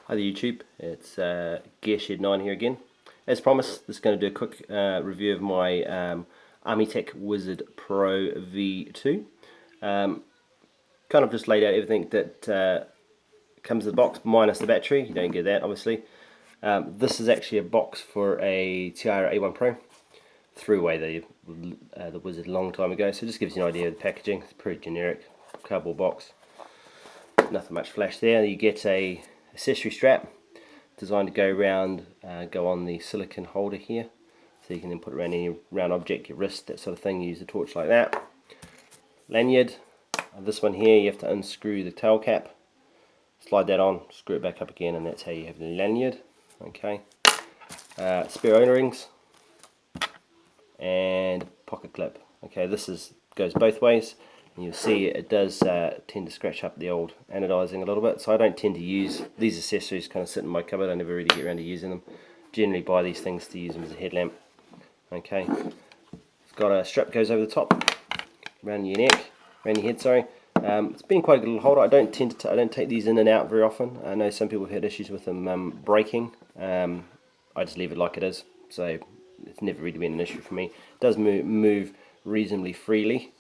Hi there YouTube, it's Gearshed9 here again. As promised, this is going to do a quick review of my Armytek Wizard Pro V2. Kind of just laid out everything that comes in the box minus the battery. You don't get that obviously. This is actually a box for a Tiara A1 Pro. Threw away the Wizard a long time ago, so it just gives you an idea of the packaging. It's pretty generic cardboard box. Nothing much flash there. You get a accessory strap designed to go around, go on the silicone holder here, so you can then put it around any round object, your wrist, that sort of thing. Use the torch like that. Lanyard. This one here, you have to unscrew the tail cap, slide that on, screw it back up again, and that's how you have the lanyard. Okay. Spare owner rings and pocket clip. Okay, this goes both ways. You'll see it does tend to scratch up the old anodizing a little bit, so I don't tend to use these accessories. Kind of sit in my cupboard. I never really get around to using them. Generally buy these things to use them as a headlamp. Okay, it's got a strap goes over the top, around your neck, around your head. Sorry, it's been quite a good little holder. I don't take these in and out very often. I know some people have had issues with them breaking. I just leave it like it is, so it's never really been an issue for me. It does move reasonably freely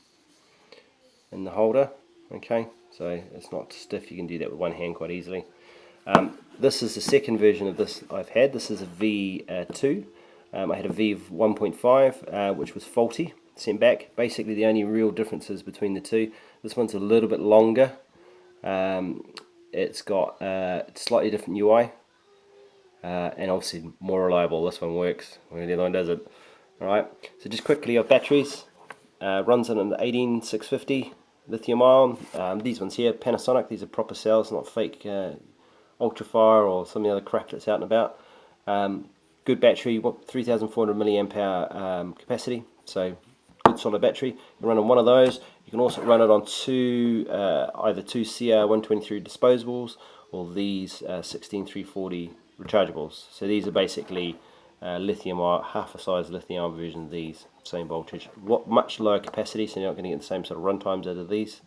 in the holder. Okay, so it's not stiff. You can do that with one hand quite easily. This is the second version of this I've had. This is a V2. I had a V1.5 which was faulty, sent back. Basically the only real differences between the two, this one's a little bit longer. It's got slightly different UI, and obviously more reliable. This one works when the other one doesn't. Alright, so just quickly, our batteries. Runs on an 18650 lithium ion. These ones here, Panasonic, these are proper cells, not fake Ultrafire or some of the other crap that's out and about. Good battery, 3400 milliamp hour capacity, so good solid battery. You run on one of those. You can also run it on either two CR123 disposables or these 16340 rechargeables. So these are basically lithium ion, half a size lithium ion version of these, same voltage, much lower capacity, so you're not going to get the same sort of run times out of these.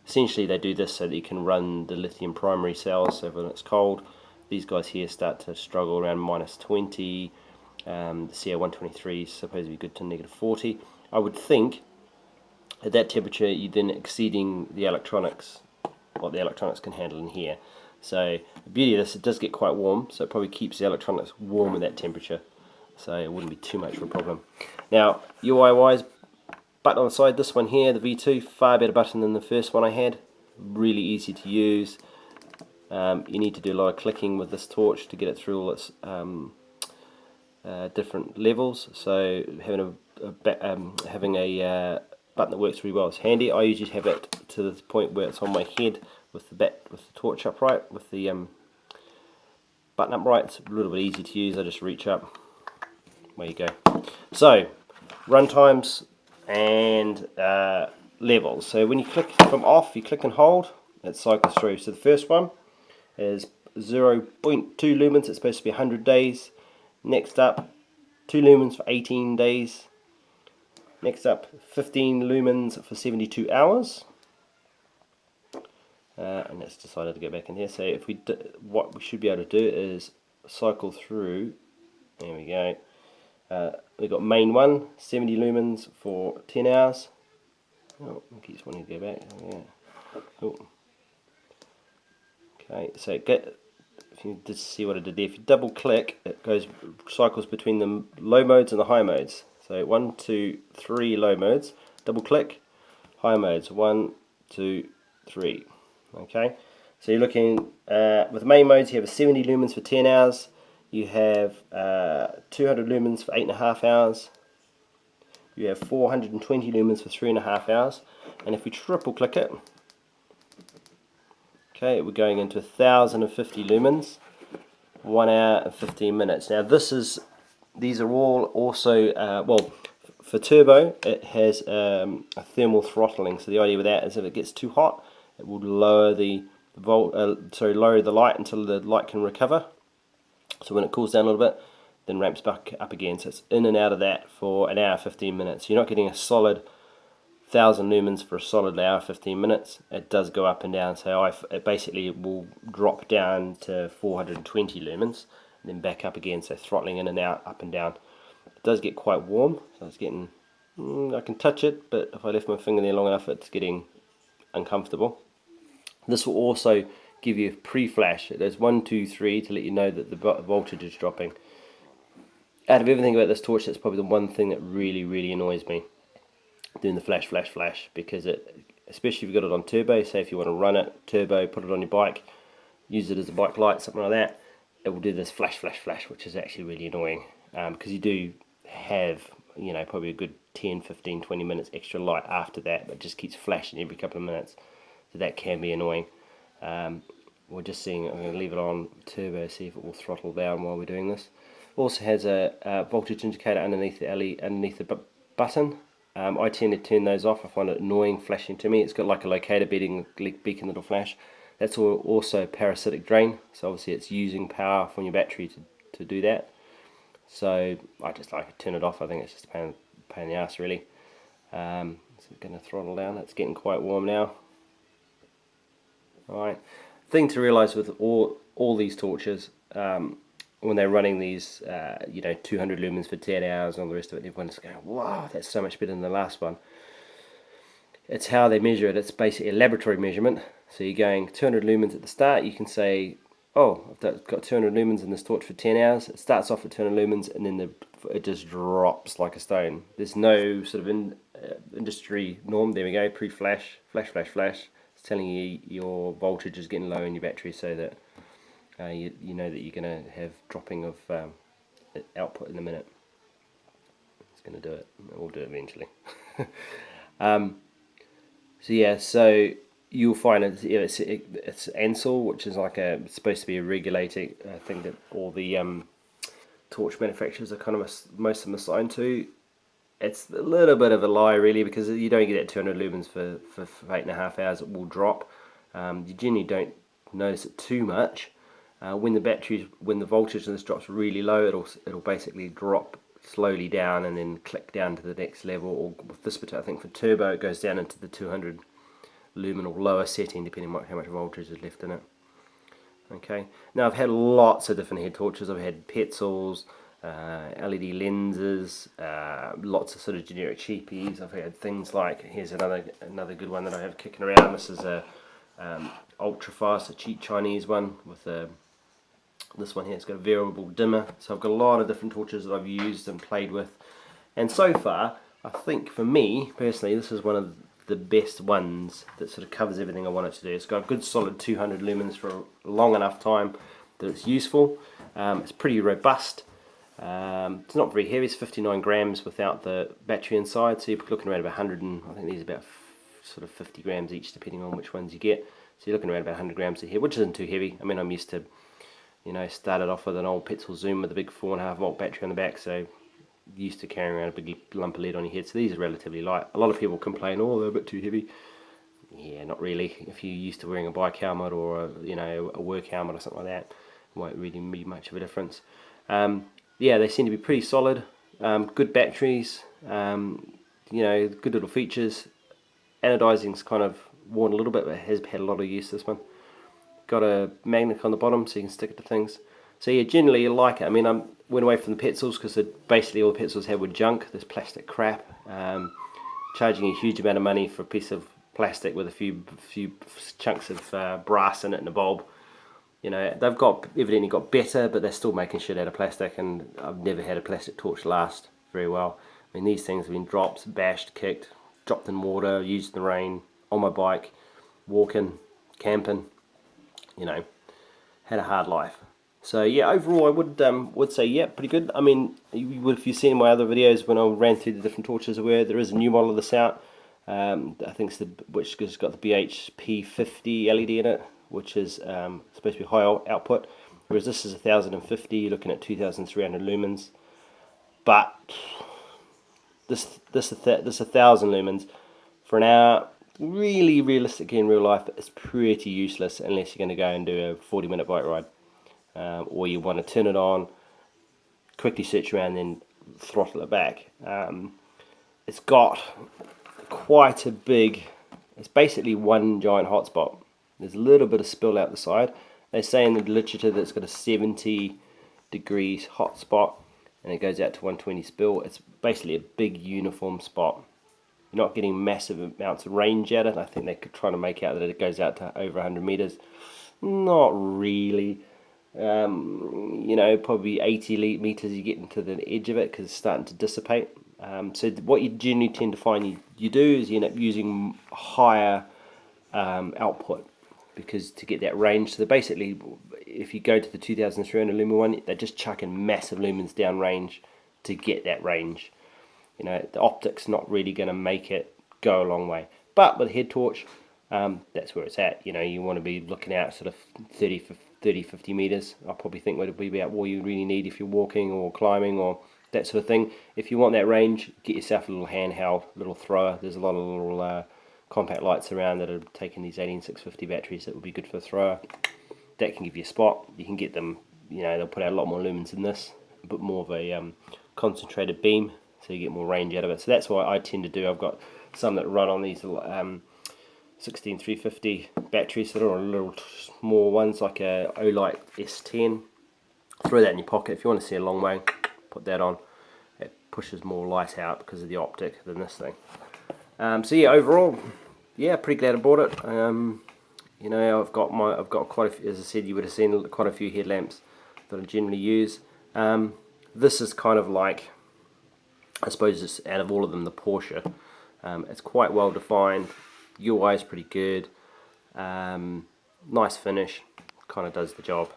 Essentially they do this so that you can run the lithium primary cells, so when it's cold, these guys here start to struggle around -20. The CR123 is supposed to be good to -40. I would think at that temperature you're then exceeding the electronics, what the electronics can handle in here. So the beauty of this, it does get quite warm, so it probably keeps the electronics warm at that temperature, so it wouldn't be too much of a problem. Now UI wise, button on the side, this one here, the V2, far better button than the first one I had. Really easy to use. You need to do a lot of clicking with this torch to get it through all its different levels, so having a button that works really well is handy. I usually have it to the point where it's on my head with the torch upright, with the button upright. It's a little bit easy to use. I just reach up. There you go. So run times and levels. So when you click from off, you click and hold, it cycles through. So the first one is 0.2 lumens. It's supposed to be 100 days. Next up, 2 lumens for 18 days. Next up, 15 lumens for 72 hours. And let's decided to go back in here. So if what we should be able to do is cycle through. There we go. We've got main one, 70 lumens for 10 hours. Oh, it keeps wanting to go back. Yeah. Cool. Okay, so if you just see what I did there, if you double click, it cycles between the low modes and the high modes. So 1, 2, 3 low modes. Double click, high modes. 1, 2, 3. Okay, so you're looking with the main modes. You have a 70 lumens for 10 hours. You have 200 lumens for 8.5 hours. You have 420 lumens for 3.5 hours. And if we triple click it, okay, we're going into 1050 lumens, 1 hour and 15 minutes. Now these are all also, well, for turbo it has a thermal throttling. So the idea with that is if it gets too hot, it will lower lower the light until the light can recover. So when it cools down a little bit, then ramps back up again. So it's in and out of that for 1 hour 15 minutes. You're not getting a solid 1000 lumens for a solid hour, 15 minutes. It does go up and down, so it basically will drop down to 420 lumens, and then back up again, so throttling in and out, up and down. It does get quite warm, so it's getting, I can touch it, but if I left my finger there long enough, it's getting uncomfortable. This will also give you a pre-flash. It does 1, 2, 3 to let you know that the voltage is dropping. Out of everything about this torch, that's probably the one thing that really annoys me, doing the flash, because it, especially if you've got it on turbo, say if you want to run it turbo, put it on your bike, use it as a bike light, something like that, it will do this flash, which is actually really annoying, because you do have, you know, probably a good 10, 15, 20 minutes extra light after that, but it just keeps flashing every couple of minutes, so that can be annoying. We're just seeing, I'm going to leave it on turbo, see if it will throttle down while we're doing this. Also has a voltage indicator underneath the button. I tend to turn those off. I find it annoying flashing to me. It's got like a locator beacon that'll flash. That's also parasitic drain, so obviously it's using power from your battery to do that. So I just like to turn it off. I think it's just a pain in the ass, really. So it's going to throttle down. It's getting quite warm now. Alright, thing to realise with all these torches, when they're running these, you know, 200 lumens for 10 hours and all the rest of it, everyone's going, wow, that's so much better than the last one. It's how they measure it. It's basically a laboratory measurement. So you're going 200 lumens at the start. You can say, oh, I've got 200 lumens in this torch for 10 hours. It starts off at 200 lumens and then it just drops like a stone. There's no sort of industry norm. There we go, pre-flash, flash. It's telling you your voltage is getting low in your battery, so that you know that you're going to have dropping of output in a minute. It's going to do it. We'll do it eventually. So yeah, so you'll find it's Ansel, which is like it's supposed to be a regulating thing that all the torch manufacturers are kind of most of them assigned to. It's a little bit of a lie, really, because you don't get at 200 lumens for 8.5 hours. It will drop. You generally don't notice it too much. When the voltage in this drops really low, it'll basically drop slowly down and then click down to the next level. Or with this particular, I think for turbo, it goes down into the 200 lumen or lower setting, depending on how much voltage is left in it. Okay. Now I've had lots of different head torches. I've had Petzls, LED lenses, lots of sort of generic cheapies. I've had things like, here's another good one that I have kicking around. This is a ultra fast, a cheap Chinese one with this one here. It's got a variable dimmer. So I've got a lot of different torches that I've used and played with, and so far I think for me personally this is one of the best ones that sort of covers everything I want it to do. It's got a good solid 200 lumens for a long enough time that it's useful. It's pretty robust. It's not very heavy. It's 59 grams without the battery inside, so you're looking around about 100 and I think these are about sort of 50 grams each depending on which ones you get. So you're looking around about 100 grams a head, which isn't too heavy. I mean, I'm used to, you know, started off with an old Petzl Zoom with a big 4.5 volt battery on the back, so used to carrying around a big lump of lead on your head. So these are relatively light. A lot of people complain, oh, they're a bit too heavy. Yeah, not really. If you're used to wearing a bike helmet or a work helmet or something like that, it won't really be much of a difference. Yeah, they seem to be pretty solid. Good batteries. Good little features. Anodizing's kind of worn a little bit, but it has had a lot of use, this one. Got a magnet on the bottom so you can stick it to things. So yeah, generally you like it. I mean, I went away from the Petzls because basically all the Petzls had were junk, this plastic crap. Charging a huge amount of money for a piece of plastic with a few chunks of brass in it and a bulb. You know, they've evidently got better, but they're still making shit out of plastic, and I've never had a plastic torch last very well. I mean, these things have been dropped, bashed, kicked, dropped in water, used in the rain, on my bike, walking, camping, you know, had a hard life. So yeah, overall I would say yeah, pretty good. I mean, if you've seen my other videos when I ran through the different torches there is a new model of this out. I think it's which has got the BHP 50 LED in it, which is supposed to be high output, whereas this is 1050. You're looking at 2300 lumens. But this 1000 lumens for an hour, really realistically in real life, it's pretty useless unless you're going to go and do a 40-minute bike ride, or you want to turn it on, quickly switch around, then throttle it back. It's got quite a big, it's basically one giant hotspot. There's a little bit of spill out the side. They say in the literature that it's got a 70 degrees hotspot and it goes out to 120 spill. It's basically a big uniform spot. You're not getting massive amounts of range at it. I think they could try to make out that it goes out to over 100 meters. Not really. You know, probably 80 meters you get into the edge of it because it's starting to dissipate. So what you generally tend to find you do is you end up using higher output because to get that range. So basically, if you go to the 2300 lumen one, they're just chucking massive lumens down range to get that range. You know, the optic's not really going to make it go a long way. But with a head torch, that's where it's at. You know, you want to be looking out sort of 50 meters. I probably think would be about all you really need if you're walking or climbing or that sort of thing. If you want that range, get yourself a little handheld, little thrower. There's a lot of little compact lights around that are taking these 18650 batteries that would be good for a thrower. That can give you a spot. You can get them, you know, they'll put out a lot more lumens than this, but more of a concentrated beam, so you get more range out of it. So that's what I tend to do. I've got some that run on these little 16350 batteries that are little small ones, like a Olight S10. Throw that in your pocket if you want to see a long way. Put that on. It pushes more light out because of the optic than this thing. So yeah, overall, yeah, pretty glad I bought it. You know, I've got quite a few, as I said, you would have seen quite a few headlamps that I generally use. This is kind of like, I suppose, it's out of all of them, the Porsche. It's quite well defined. UI is pretty good. Nice finish, kind of does the job.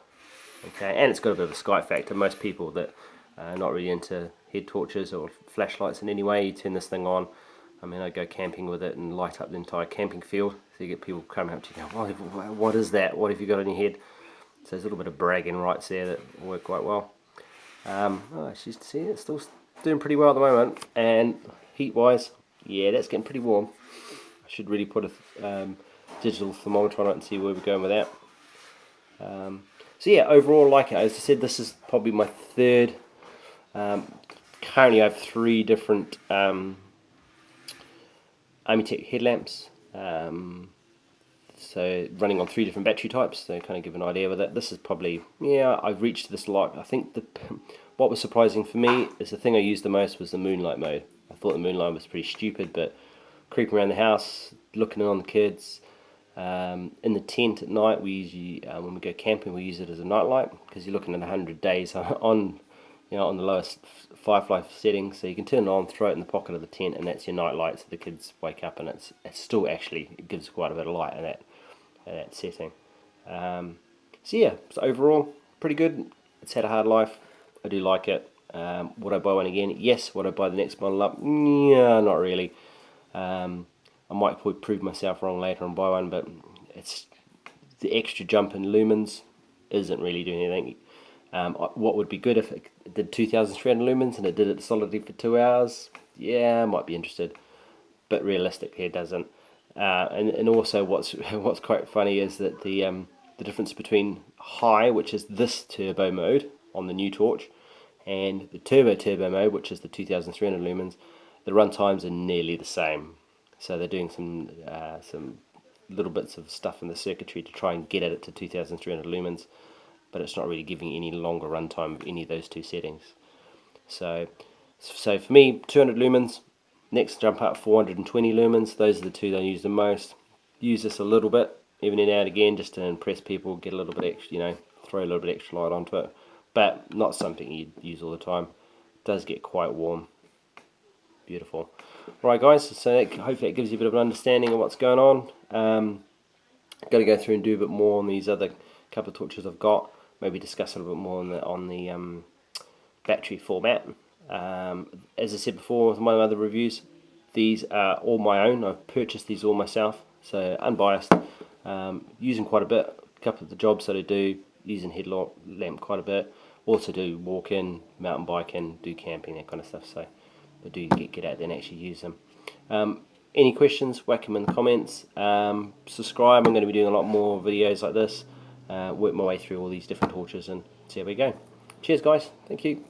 Okay, and it's got a bit of a sky factor. Most people that are not really into head torches or flashlights in any way, you turn this thing on. I mean, I go camping with it and light up the entire camping field. So you get people coming up to you going, what is that? What have you got on your head? So there's a little bit of bragging rights there that work quite well. As you see, it's still doing pretty well at the moment. And heat-wise, yeah, that's getting pretty warm. I should really put a digital thermometer on it and see where we're going with that. So yeah, overall, like it. As I said, this is probably my third. Currently, I have 3 different Armytek headlamps. So running on 3 different battery types. So kind of give an idea with it. This is probably, yeah, I've reached this lot. I think what was surprising for me is the thing I used the most was the Moonlight Mode. I thought the Moonlight was pretty stupid, but creeping around the house, looking on the kids. In the tent at night, we usually, when we go camping, we use it as a night light because you're looking at 100 days on, you know, on the lowest firefly setting. So you can turn it on, throw it in the pocket of the tent, and that's your night light. So the kids wake up, and it's still actually, it gives quite a bit of light at that setting. So yeah, so overall, pretty good. It's had a hard life. I do like it. Would I buy one again? Yes. Would I buy the next model up? Yeah, not really. I might probably prove myself wrong later and buy one, but it's the extra jump in lumens isn't really doing anything. What would be good if it did 2300 lumens and it did it solidly for 2 hours? Yeah, I might be interested, but realistically it doesn't. And also what's quite funny is that the difference between high, which is this turbo mode on the new torch, and the turbo mode, which is the 2300 lumens, the run times are nearly the same. So they're doing some little bits of stuff in the circuitry to try and get it to 2300 lumens, but it's not really giving any longer runtime of any of those 2 settings. So for me, 200 lumens. Next jump up 420 lumens. Those are the 2 that I use the most. Use this a little bit, even in and out again, just to impress people, get a little bit extra, you know, throw a little bit extra light onto it. But not something you'd use all the time. It does get quite warm. Beautiful. Right, guys, so hopefully it gives you a bit of an understanding of what's going on. Got to go through and do a bit more on these other couple of torches I've got. Maybe discuss a little bit more on the battery format. As I said before with my other reviews, these are all my own. I've purchased these all myself, so unbiased. Using quite a bit. A couple of the jobs that I do, using headlamp quite a bit. Also do walk-in, mountain biking, do camping, that kind of stuff. So I do get out there and actually use them. Any questions, whack them in the comments. Subscribe. I'm going to be doing a lot more videos like this. Work my way through all these different torches and see how we go. Cheers, guys. Thank you.